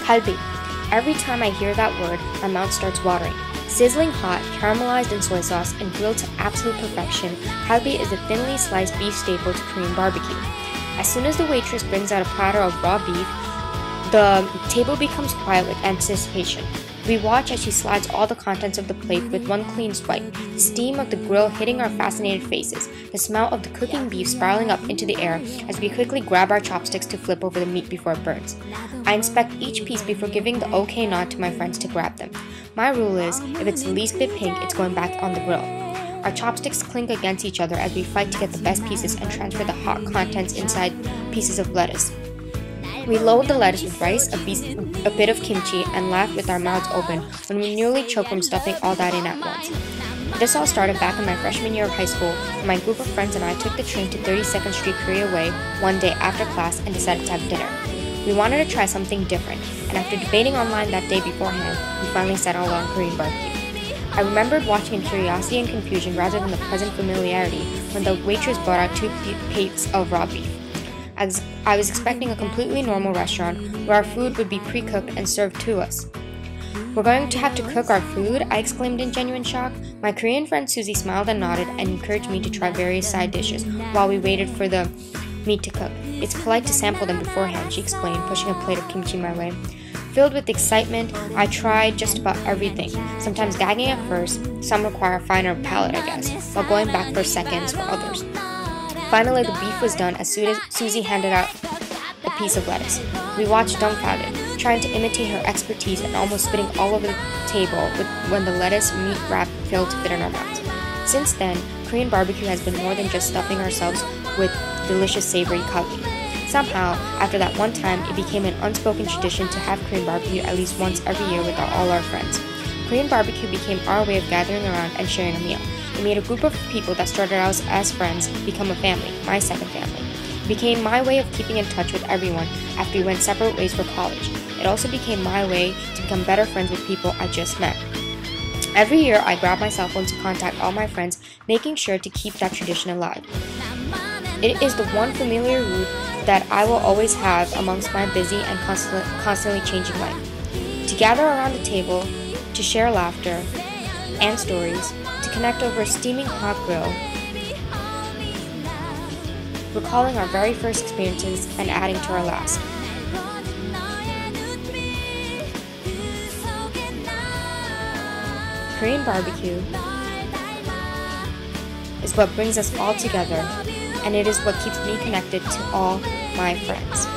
Halbi. Every time I hear that word, my mouth starts watering. Sizzling hot, caramelized in soy sauce, and grilled to absolute perfection, halbi is a thinly sliced beef staple to Korean barbecue. As soon as the waitress brings out a platter of raw beef, the table becomes quiet with anticipation. We watch as she slides all the contents of the plate with one clean swipe, the steam of the grill hitting our fascinated faces, the smell of the cooking beef spiraling up into the air as we quickly grab our chopsticks to flip over the meat before it burns. I inspect each piece before giving the okay nod to my friends to grab them. My rule is, if it's the least bit pink, it's going back on the grill. Our chopsticks clink against each other as we fight to get the best pieces and transfer the hot contents inside pieces of lettuce. We load the lettuce with rice, a bit of kimchi, and laugh with our mouths open when we nearly choke from stuffing all that in at once. This all started back in my freshman year of high school when my group of friends and I took the train to 32nd Street Korea Way one day after class and decided to have dinner. We wanted to try something different, and after debating online that day beforehand, we finally settled on Korean barbecue. I remembered watching in curiosity and confusion rather than the present familiarity when the waitress brought out 2 plates of raw beef. I was expecting a completely normal restaurant where our food would be pre-cooked and served to us. "We're going to have to cook our food?" I exclaimed in genuine shock. My Korean friend Susie smiled and nodded and encouraged me to try various side dishes while we waited for the meat to cook. "It's polite to sample them beforehand," she explained, pushing a plate of kimchi my way. Filled with excitement, I tried just about everything, sometimes gagging at first, some require a finer palate, I guess, while going back for seconds for others. Finally, the beef was done as soon as Susie handed out a piece of lettuce. We watched dumbfounded, trying to imitate her expertise and almost spitting all over the table when the lettuce meat wrap failed to fit in our mouths. Since then, Korean barbecue has been more than just stuffing ourselves with delicious savory kalbi. Somehow, after that one time, it became an unspoken tradition to have Korean barbecue at least once every year with all our friends. Korean barbecue became our way of gathering around and sharing a meal. It made a group of people that started out as friends become a family, my second family. It became my way of keeping in touch with everyone after we went separate ways for college. It also became my way to become better friends with people I just met. Every year, I grab my cell phone to contact all my friends, making sure to keep that tradition alive. It is the one familiar route that I will always have amongst my busy and constantly changing life. To gather around the table, to share laughter and stories, to connect over a steaming hot grill, recalling our very first experiences and adding to our last. Korean barbecue is what brings us all together, and it is what keeps me connected to all my friends.